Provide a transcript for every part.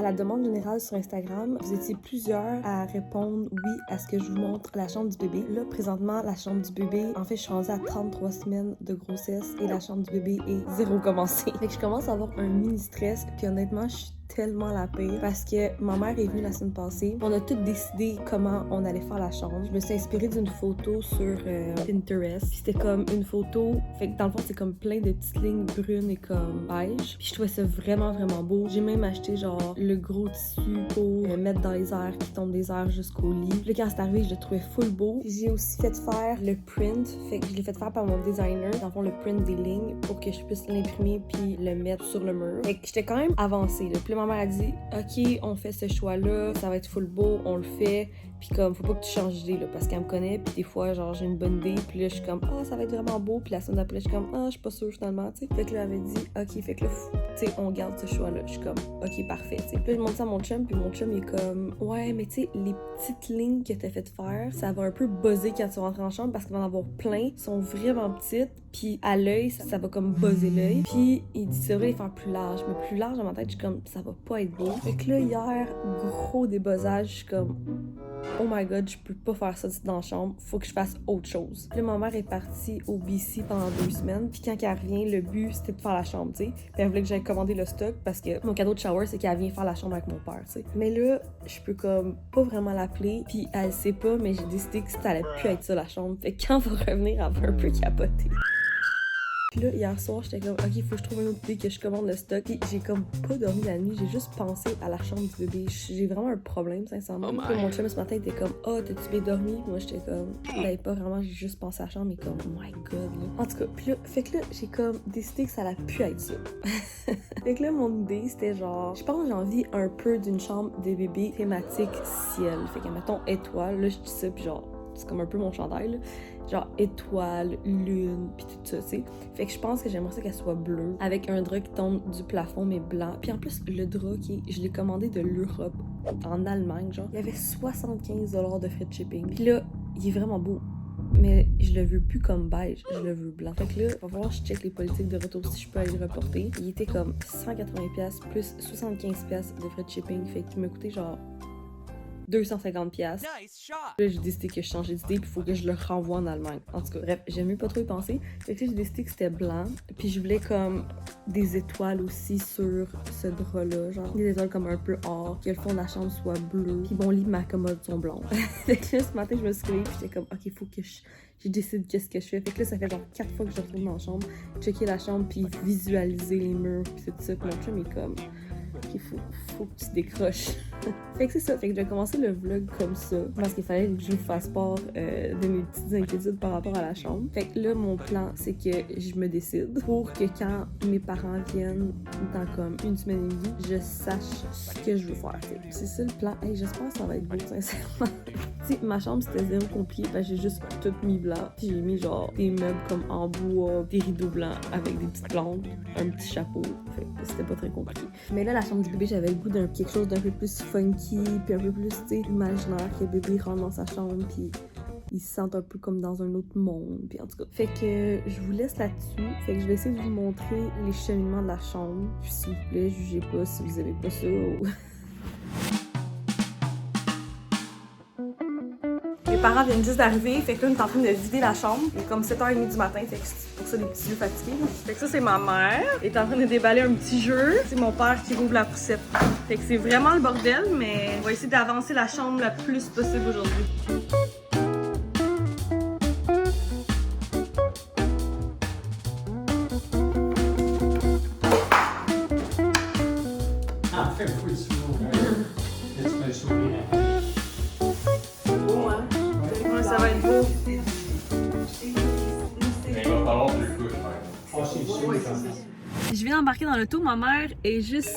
À la demande générale sur Instagram, vous étiez plusieurs à répondre oui à ce que je vous montre la chambre du bébé. Là, présentement, la chambre du bébé, en fait, je suis rendue à 33 semaines de grossesse et la chambre du bébé est zéro commencée. Fait que je commence à avoir un mini stress, puis honnêtement, je suis tellement la pire parce que ma mère est venue la semaine passée. On a tout décidé comment on allait faire la chambre. Je me suis inspirée d'une photo sur Pinterest. Puis c'était comme une photo, fait que dans le fond c'est comme plein de petites lignes brunes et comme beige. Puis je trouvais ça vraiment beau. J'ai même acheté genre le gros tissu pour mettre dans les airs qui tombe des airs jusqu'au lit. Puis là quand c'est arrivé, je le trouvais full beau. Puis j'ai aussi fait faire le print, fait que je l'ai fait faire par mon designer. Dans le fond le print des lignes pour que je puisse l'imprimer puis le mettre sur le mur. Fait que j'étais quand même avancée là. Puis là, ma mère a dit ok, on fait ce choix là, ça va être full beau, on le fait, puis comme faut pas que tu changes d'idée là parce qu'elle me connaît, puis des fois genre j'ai une bonne idée, puis là je suis comme ah ça va être vraiment beau, puis la semaine d'après je suis comme ah je suis pas sûre finalement, tu sais. Fait que là elle avait dit ok, fait que là tu sais on garde ce choix là. Je suis comme ok parfait, tu sais. Puis là je montre ça à mon chum, puis mon chum il est comme ouais mais tu sais les petites lignes que t'as fait faire, ça va un peu buzzer quand tu rentres en chambre parce qu'il va en avoir plein, sont vraiment petites, puis à l'œil ça va comme buzzer l'œil. Puis il dit c'est vrai les faire plus large, mais plus large dans ma tête je suis comme ça va pas être beau. Fait que là hier gros débuzzage, je suis comme oh my god, je peux pas faire ça dans la chambre, faut que je fasse autre chose. Puis là, ma mère est partie au BC pendant 2 semaines, puis quand elle revient, le but c'était de faire la chambre, tu sais. Puis elle voulait que j'aille commander le stock parce que mon cadeau de shower c'est qu'elle vient faire la chambre avec mon père, tu sais. Mais là, je peux comme pas vraiment l'appeler, puis elle sait pas, mais j'ai décidé que ça allait plus être ça la chambre. Fait que quand elle va revenir, elle va un peu capoter. Puis là, hier soir, j'étais comme, ok, faut que je trouve une autre idée, que je commande le stock. Puis j'ai comme pas dormi la nuit, j'ai juste pensé à la chambre du bébé. J'ai vraiment un problème, sincèrement. Puis mon chum ce matin était comme, oh, t'as-tu bien dormi? Puis moi, j'étais comme, ben pas vraiment, j'ai juste pensé à la chambre, mais comme, oh my god, là. En tout cas, puis là, fait que là, j'ai comme décidé que ça allait plus être ça. Fait que là, mon idée, c'était genre, je pense que j'ai envie un peu d'une chambre de bébé thématique ciel. Fait que, mettons, étoile, là, je dis ça, puis genre, c'est comme un peu mon chandail, là. Genre étoile, lune, puis tout ça, tu sais. Fait que je pense que j'aimerais ça qu'elle soit bleue, avec un drap qui tombe du plafond, mais blanc. Puis en plus, le drap, je l'ai commandé de l'Europe, en Allemagne, genre. Il y avait 75 $ de frais de shipping. Puis là, il est vraiment beau. Mais je le veux plus comme beige, je le veux blanc. Fait que là, il va falloir que je check les politiques de retour si je peux aller le reporter. Il était comme 180$ plus 75$ de frais de shipping. Fait qu'il m'a coûté genre 250$. Nice shot. Là, j'ai décidé que je changeais d'idée, puis il faut que je le renvoie en Allemagne. En tout cas, bref, j'aime mieux pas trop y penser. Fait que j'ai décidé que c'était blanc, puis je voulais comme des étoiles aussi sur ce drap-là, genre des étoiles comme un peu or, que le fond de la chambre soit bleu, puis mon lit, ma commode sont blondes. Fait que là, ce matin, je me suis réveillée, puis j'étais comme, ok, il faut que je décide qu'est-ce que je fais. Fait que là, ça fait genre 4 fois que je retourne dans la chambre, checker la chambre, puis visualiser les murs, puis tout ça. Puis mon chum est comme, ok, faut que tu décroches. Fait que c'est ça, fait que j'ai commencé le vlog comme ça parce qu'il fallait que je vous fasse part de mes petites inquiétudes par rapport à la chambre. Fait que là, mon plan, c'est que je me décide pour que quand mes parents viennent dans comme 1 semaine et demie, je sache ce que je veux faire. C'est ça le plan. Hey, j'espère que ça va être beau, sincèrement. Tu sais, ma chambre, c'était zéro compliqué, j'ai juste tout mis blanc. Puis j'ai mis genre des meubles comme en bois, des rideaux blancs avec des petites plantes, un petit chapeau. Fait que c'était pas très compliqué. Mais là, la chambre du bébé, j'avais le goût d'un quelque chose d'un peu plus funky, puis un peu plus, tu sais, imaginaire, que le bébé rentre dans sa chambre, puis il se sent un peu comme dans un autre monde, puis en tout cas. Fait que je vous laisse là-dessus. Fait que je vais essayer de vous montrer les cheminements de la chambre. Puis s'il vous plaît, jugez pas si vous avez pas ça ou... Mes parents viennent juste d'arriver, fait que là, on est en train de vider la chambre. Il est comme 7h30 du matin, fait que c'est pour ça des petits yeux fatigués. Fait que ça, c'est ma mère. Elle est en train de déballer un petit jeu. C'est mon père qui rouvre la poussette. Fait que c'est vraiment le bordel, mais on va essayer d'avancer la chambre le plus possible aujourd'hui. Ça va être beau. Je viens d'embarquer dans l'auto, ma mère est juste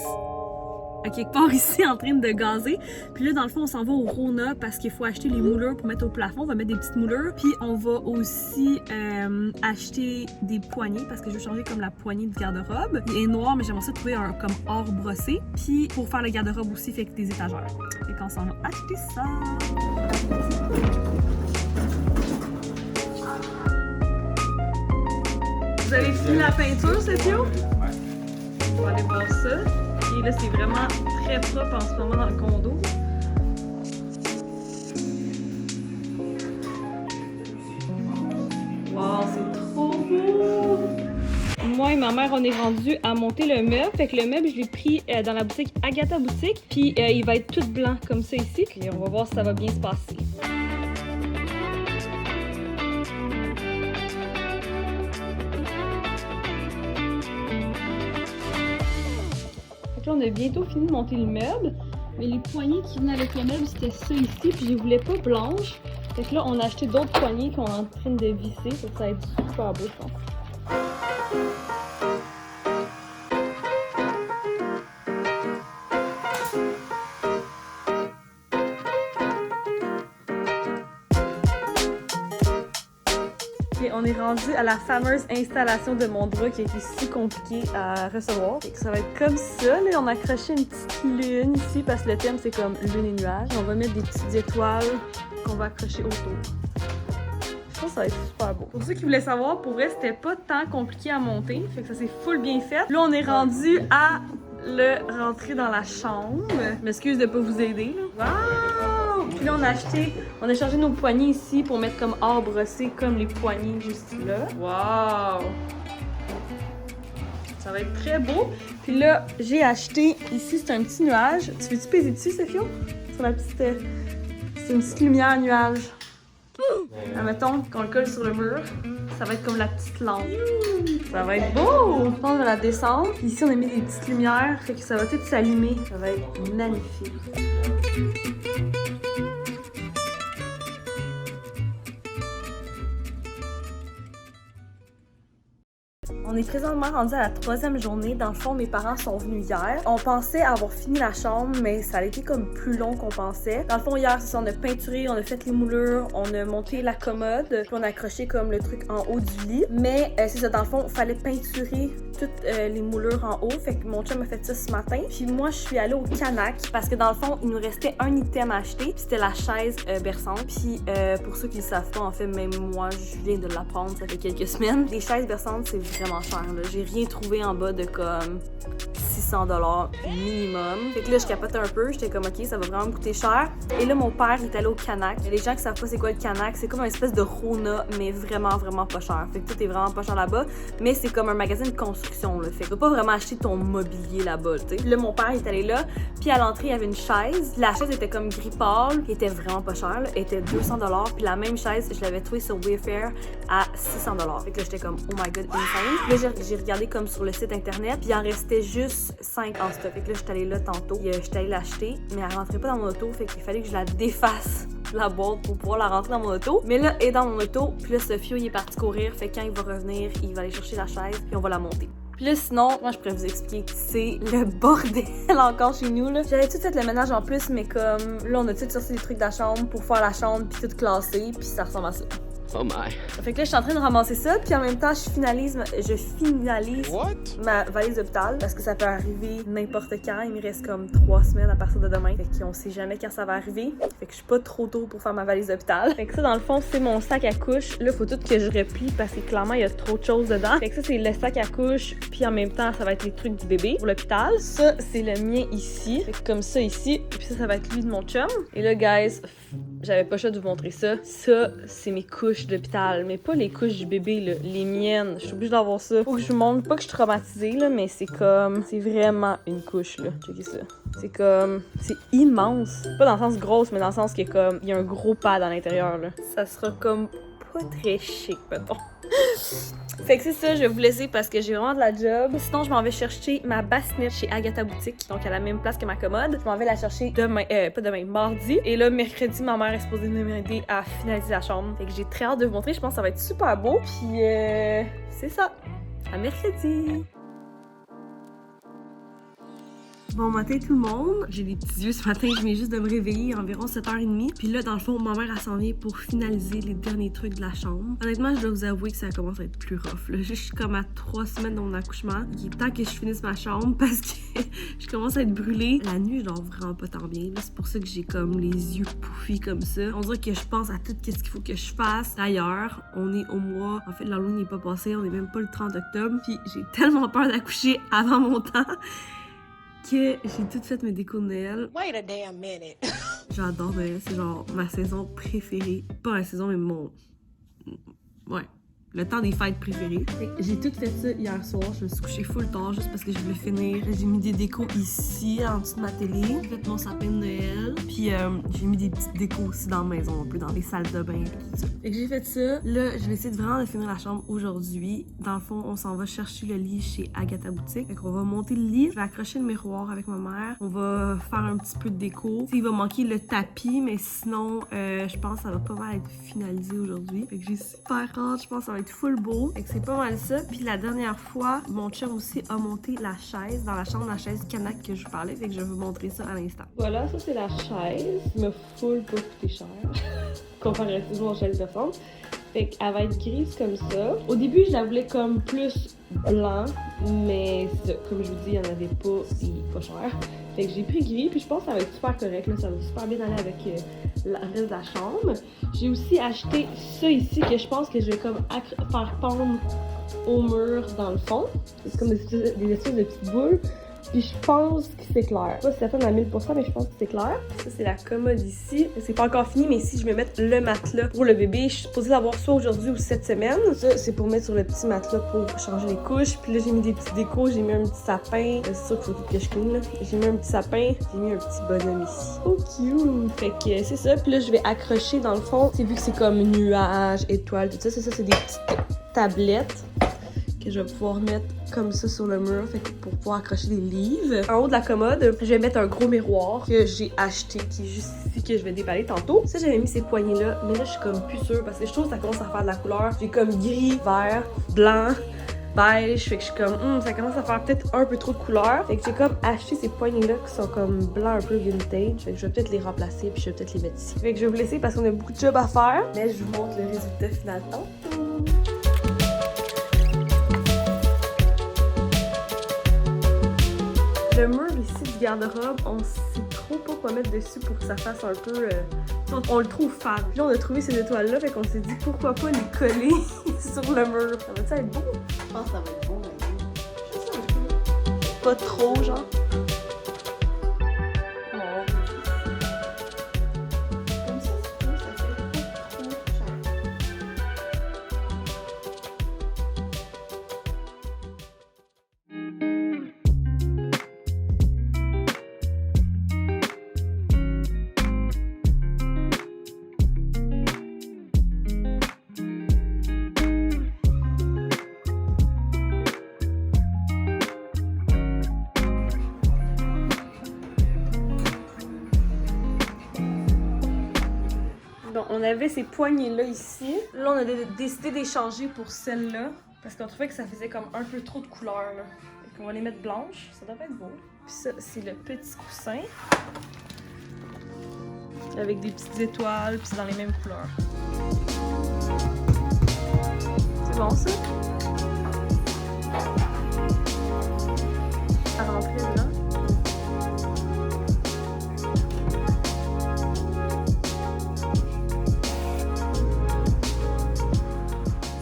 à quelque part ici en train de gazer. Puis là, dans le fond, on s'en va au Rona parce qu'il faut acheter les moulures pour mettre au plafond. On va mettre des petites moulures. Puis on va aussi acheter des poignées parce que je veux changer comme la poignée du garde-robe. Il est noir, mais j'aimerais ça trouver un comme or brossé. Puis pour faire le garde-robe aussi, fait que des étagères. Fait qu'on s'en va acheter ça. Vous avez fini la peinture, Cétio? Ouais. On va aller voir ça. Et là, c'est vraiment très propre en ce moment dans le condo. Wow, c'est trop beau! Moi et ma mère, on est rendu à monter le meuble. Fait que le meuble, je l'ai pris dans la boutique Agatha Boutique. Puis il va être tout blanc comme ça ici. Puis on va voir si ça va bien se passer. Fait que là, on a bientôt fini de monter le meuble. Mais les poignées qui venaient avec le meuble, c'était ça ici. Puis je les voulais pas blanches. Fait que là, on a acheté d'autres poignées qu'on est en train de visser. Fait que ça va être super beau, je pense. Et on est rendu à la fameuse installation de mon drap qui a été si compliquée à recevoir. Et que ça va être comme ça. Là, on a accroché une petite lune ici parce que le thème c'est comme lune et nuages. On va mettre des petites étoiles qu'on va accrocher autour. Je pense que ça va être super beau. Pour ceux qui voulaient savoir, pour vrai, c'était pas tant compliqué à monter. Fait que ça s'est full bien fait. Là, on est rendu à le rentrer dans la chambre. Je m'excuse de pas vous aider. Là. Wow! Puis là, on a changé nos poignées ici pour mettre comme or brossé, comme les poignées juste là. Wow! Ça va être très beau. Puis là, j'ai acheté, ici, c'est un petit nuage. Tu veux-tu peser dessus, Sophia? Sur la petite... c'est une petite lumière nuage. Admettons qu'on le colle sur le mur, ça va être comme la petite lampe. Ça va être beau! On va la descendre. Ici, on a mis des petites lumières, fait que ça va tout s'allumer. Ça va être magnifique. On est présentement rendu à la 3e journée. Dans le fond, mes parents sont venus hier. On pensait avoir fini la chambre, mais ça a été comme plus long qu'on pensait. Dans le fond, hier, c'est ça, on a peinturé, on a fait les moulures, on a monté la commode, puis on a accroché comme le truc en haut du lit. Mais c'est ça, dans le fond, il fallait peinturer toutes les moulures en haut. Fait que mon chum a fait ça ce matin. Puis moi, je suis allée au Canac parce que dans le fond, il nous restait un item à acheter. Puis c'était la chaise berçante. Puis pour ceux qui le savent pas, en fait, même moi, je viens de l'apprendre, ça fait quelques semaines. Les chaises berçantes, c'est vraiment cher. J'ai rien trouvé en bas de comme 600$ minimum. Fait que là, je capotais un peu. J'étais comme, OK, ça va vraiment coûter cher. Et là, mon père est allé au Canac. Les gens qui savent pas c'est quoi le Canac, c'est comme une espèce de Rona, mais vraiment, vraiment pas cher. Fait que tout est vraiment pas cher là-bas. Mais c'est comme un magasin de construction, là. Fait que tu peux pas vraiment acheter ton mobilier là-bas, tu sais. Là, mon père est allé là. Puis à l'entrée, il y avait une chaise. La chaise était comme gris pâle, qui était vraiment pas chère, là. Elle était 200$. Puis la même chaise, je l'avais trouvée sur Wayfair à 600$. Fait que là, j'étais comme, oh my god, insane. Là, j'ai regardé comme sur le site internet, puis il en restait juste 5 en stock. Fait que là, j'étais allée là tantôt. J'étais allée l'acheter, mais elle rentrait pas dans mon auto. Fait qu'il fallait que je la défasse, la boîte, pour pouvoir la rentrer dans mon auto. Mais là, elle est dans mon auto. Puis là, Sophia, il est parti courir. Fait que quand il va revenir, il va aller chercher la chaise, puis on va la monter. Puis là, sinon, moi, je pourrais vous expliquer, c'est le bordel encore chez nous, là. J'avais tout fait le ménage en plus, mais comme, là, on a tout sorti des trucs de la chambre pour faire la chambre, puis tout classer, puis ça ressemble à ça. Oh my. Fait que là, je suis en train de ramasser ça, puis en même temps, je finalise What? ma valise d'hôpital parce que ça peut arriver n'importe quand. Il me reste comme 3 semaines à partir de demain. Fait qu'on sait jamais quand ça va arriver. Fait que je suis pas trop tôt pour faire ma valise d'hôpital. Fait que ça, dans le fond, c'est mon sac à couche. Là, faut tout que je replie parce que clairement, il y a trop de choses dedans. Fait que ça, c'est le sac à couche, puis en même temps, ça va être les trucs du bébé pour l'hôpital. Ça, c'est le mien ici. Fait que comme ça ici, puis ça va être lui de mon chum. Et là, guys, j'avais pas le choix de vous montrer ça. Ça, c'est mes couches d'hôpital, mais pas les couches du bébé, là, les miennes. Je suis obligée d'avoir ça. Faut que je vous montre, pas que je suis traumatisée, là, mais c'est comme... c'est vraiment une couche, là. Checkez ça. C'est comme... c'est immense. Pas dans le sens grosse, mais dans le sens qu'il y a comme... il y a un gros pad à l'intérieur, là. Ça sera comme pas très chic, mettons. Fait que c'est ça, je vais vous laisser parce que j'ai vraiment de la job. Sinon, je m'en vais chercher ma bassinette chez Agatha Boutique, donc à la même place que ma commode. Je m'en vais la chercher demain, pas demain, mardi. Et là, mercredi, ma mère est supposée venir m'aider à finaliser la chambre. Fait que j'ai très hâte de vous montrer, je pense que ça va être super beau. Puis c'est ça. À mercredi! Bon matin tout le monde, j'ai des petits yeux ce matin, je viens juste de me réveiller environ 7h30. Puis là, dans le fond, ma mère elle s'en vient pour finaliser les derniers trucs de la chambre. Honnêtement, je dois vous avouer que ça commence à être plus rough. Là. Je suis comme à 3 semaines de mon accouchement. Il est temps que je finisse ma chambre parce que je commence à être brûlée. La nuit, je dors vraiment pas tant bien. C'est pour ça que j'ai comme les yeux pouffis comme ça. On dirait que je pense à tout ce qu'il faut que je fasse. D'ailleurs, on est au mois... en fait, l'Halloween n'est pas passé, on est même pas le 30 octobre. Puis j'ai tellement peur d'accoucher avant mon temps que j'ai tout fait mes décos de Noël. Wait a damn minute. J'adore Noël, c'est genre ma saison préférée. Pas la saison, mais mon... Ouais. Le temps des fêtes préférées. J'ai tout fait ça hier soir. Je me suis couchée full tard juste parce que je voulais finir. J'ai mis des décos ici, en dessous de ma télé. J'ai fait mon sapin de Noël. Puis j'ai mis des petites décos aussi dans la maison, un peu dans les salles de bain et tout ça. Fait que j'ai fait ça. Là, je vais essayer vraiment de finir la chambre aujourd'hui. Dans le fond, on s'en va chercher le lit chez Agatha Boutique. Fait qu'on va monter le lit. Je vais accrocher le miroir avec ma mère. On va faire un petit peu de déco. T'sais, il va manquer le tapis, mais sinon, je pense que ça va pas mal être finalisé aujourd'hui. Fait que j'ai super hâte. Je pense que ça va être full beau. Fait que c'est pas mal ça. Puis la dernière fois, mon chum aussi a monté la chaise dans la chambre, la chaise Canac que je vous parlais. Fait que je vais vous montrer ça à l'instant. Voilà, ça c'est la chaise. Il m'a full pas coûté cher. Comparativement aux chaises de femme. Fait qu'elle va être grise comme ça. Au début, je la voulais comme plus blanc, mais comme je vous dis, il n'y en avait pas et pas cher. Fait que j'ai pris gris, puis je pense que ça va être super correct. Là, ça va super bien aller avec le reste de la chambre. J'ai aussi acheté ça ici que je pense que je vais comme faire pendre au mur dans le fond. C'est comme des espèces de petites boules. Puis je pense que c'est clair. Je sais pas si ça fait à 1000%, mais je pense que c'est clair. Ça, c'est la commode ici. C'est pas encore fini, mais ici, je vais mettre le matelas pour le bébé. Je suis supposée l'avoir soit aujourd'hui ou cette semaine. Ça, c'est pour mettre sur le petit matelas pour changer les couches. Puis là, j'ai mis des petits décos. J'ai mis un petit sapin. C'est sûr qu'il faut tout que je clean, là. J'ai mis un petit sapin. J'ai mis un petit bonhomme ici. Oh, cute! Fait que c'est ça. Puis là, je vais accrocher dans le fond. C'est vu que c'est comme nuages, étoiles, tout ça. C'est ça, c'est des petites tablettes que je vais pouvoir mettre comme ça sur le mur, fait que pour pouvoir accrocher des livres. En haut de la commode, je vais mettre un gros miroir que j'ai acheté, qui est juste ici, que je vais déballer tantôt. Ça, j'avais mis ces poignées-là, mais là, je suis comme plus sûre parce que je trouve que ça commence à faire de la couleur. J'ai comme gris, vert, blanc, beige, fait que je suis comme, ça commence à faire peut-être un peu trop de couleur. Fait que j'ai comme acheté ces poignées-là qui sont comme blancs un peu vintage. Fait que je vais peut-être les remplacer puis je vais peut-être les mettre ici. Fait que je vais vous laisser parce qu'on a beaucoup de job à faire, mais je vous montre le résultat final tantôt. Le mur ici du garde-robe, on sait trop pas quoi mettre dessus pour que ça fasse un peu... on le trouve fade. Puis là, on a trouvé ces étoiles-là, fait qu'on s'est dit pourquoi pas les coller sur le mur. Ça va-tu être beau? Je pense que ça va être beau, Je sais pas trop, genre. Comme ça, ça fait pas trop cher. Bon, on avait ces poignées-là ici. Là, on a décidé d'échanger pour celles-là. Parce qu'on trouvait que ça faisait comme un peu trop de couleurs, là. Fait qu'on va les mettre blanches. Ça doit être beau. Puis ça, c'est le petit coussin. Avec des petites étoiles, puis c'est dans les mêmes couleurs. C'est bon, ça? À rentrer, là.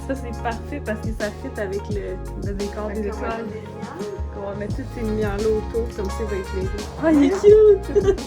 Ça, c'est parfait parce que ça fit avec le décor des étoiles. On va mettre toutes ces lumières-là autour, comme ça, il va éclairer. Oh, il est cute!